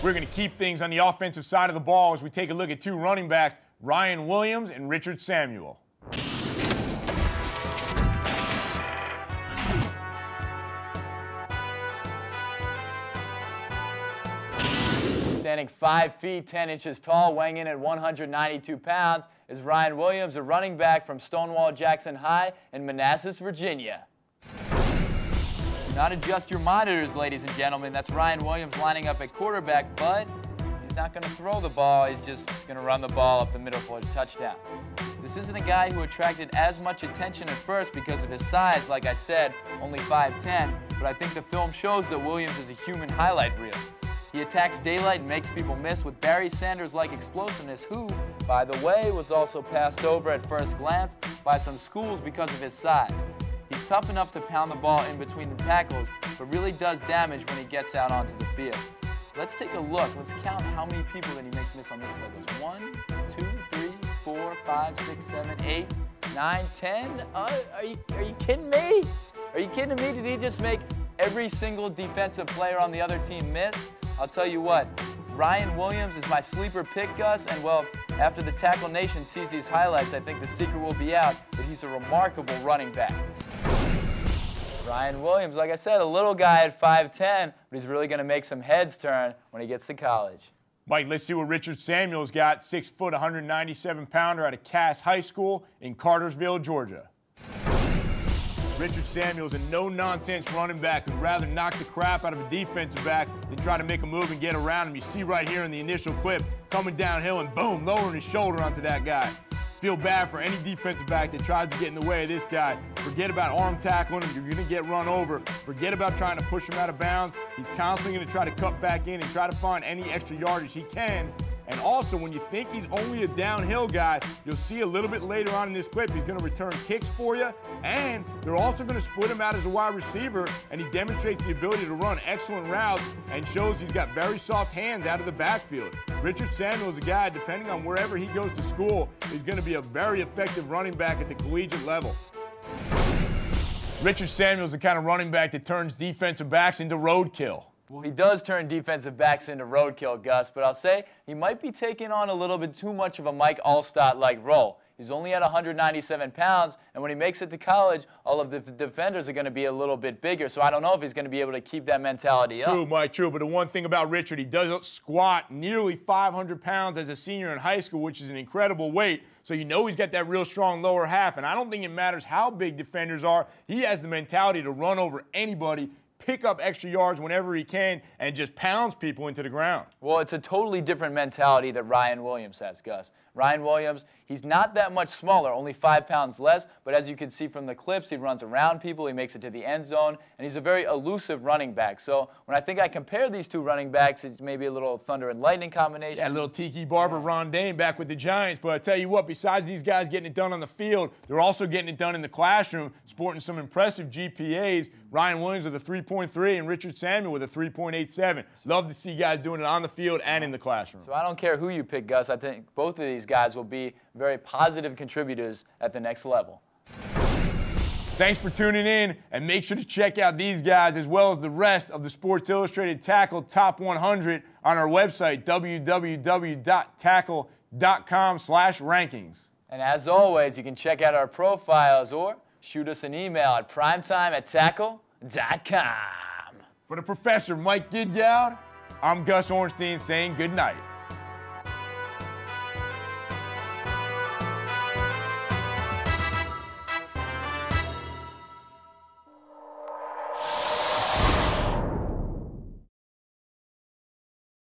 We're going to keep things on the offensive side of the ball as we take a look at two running backs, Ryan Williams and Richard Samuel. Standing 5 feet 10 inches tall, weighing in at 192 pounds, is Ryan Williams, a running back from Stonewall Jackson High in Manassas, Virginia. Do not adjust your monitors, ladies and gentlemen. That's Ryan Williams lining up at quarterback, but he's not going to throw the ball. He's just going to run the ball up the middle for a touchdown. This isn't a guy who attracted as much attention at first because of his size, like I said, only 5'10", but I think the film shows that Williams is a human highlight reel. He attacks daylight and makes people miss with Barry Sanders-like explosiveness, who, by the way, was also passed over at first glance by some schools because of his size. He's tough enough to pound the ball in between the tackles, but really does damage when he gets out onto the field. Let's take a look. Let's count how many people that he makes miss on this play. There's 1, 2, 3, 4, 5, 6, 7, 8, 9, 10. Are you kidding me? Are you kidding me? Did he just make every single defensive player on the other team miss? I'll tell you what, Ryan Williams is my sleeper pick, Gus, and well, after the Tackle Nation sees these highlights, I think the secret will be out that he's a remarkable running back. Ryan Williams, like I said, a little guy at 5'10", but he's really going to make some heads turn when he gets to college. Mike, let's see what Richard Samuel's got, 6 foot, 197-pounder out of Cass High School in Cartersville, Georgia. Richard Samuel's a no-nonsense running back who'd rather knock the crap out of a defensive back than try to make a move and get around him. You see right here in the initial clip, coming downhill and boom, lowering his shoulder onto that guy. Feel bad for any defensive back that tries to get in the way of this guy. Forget about arm tackling him. You're going to get run over. Forget about trying to push him out of bounds. He's constantly going to try to cut back in and try to find any extra yardage he can. And also, when you think he's only a downhill guy, you'll see a little bit later on in this clip, he's going to return kicks for you, and they're also going to split him out as a wide receiver, and he demonstrates the ability to run excellent routes and shows he's got very soft hands out of the backfield. Richard Samuel is a guy, depending on wherever he goes to school, is going to be a very effective running back at the collegiate level. Richard Samuel is the kind of running back that turns defensive backs into roadkill. Well, he does turn defensive backs into roadkill, Gus, but I'll say he might be taking on a little bit too much of a Mike Giedgowd-like role. He's only at 197 pounds, and when he makes it to college, all of the defenders are going to be a little bit bigger, so I don't know if he's going to be able to keep that mentality up. True, Mike, true, but the one thing about Richard, he does squat nearly 500 pounds as a senior in high school, which is an incredible weight, so you know he's got that real strong lower half, and I don't think it matters how big defenders are. He has the mentality to run over anybody, pick up extra yards whenever he can, and just pounds people into the ground. Well, it's a totally different mentality that Ryan Williams has, Gus. Ryan Williams, he's not that much smaller, only 5 pounds less, but as you can see from the clips, he runs around people, he makes it to the end zone, and he's a very elusive running back. So when I think I compare these two running backs, it's maybe a little thunder and lightning combination. Yeah, a little Tiki Barber, Ron Dane back with the Giants, but I tell you what, besides these guys getting it done on the field, they're also getting it done in the classroom, sporting some impressive GPAs. Ryan Williams with a 3.3 and Richard Samuel with a 3.87. Love to see guys doing it on the field and in the classroom. So I don't care who you pick, Gus. I think both of these guys will be very positive contributors at the next level. Thanks for tuning in, and make sure to check out these guys as well as the rest of the Sports Illustrated Tackle Top 100 on our website, www.tackle.com/rankings. And as always, you can check out our profiles or shoot us an email at primetime@tackle.com. For the professor, Mike Giedgowd, I'm Gus Ornstein saying good night.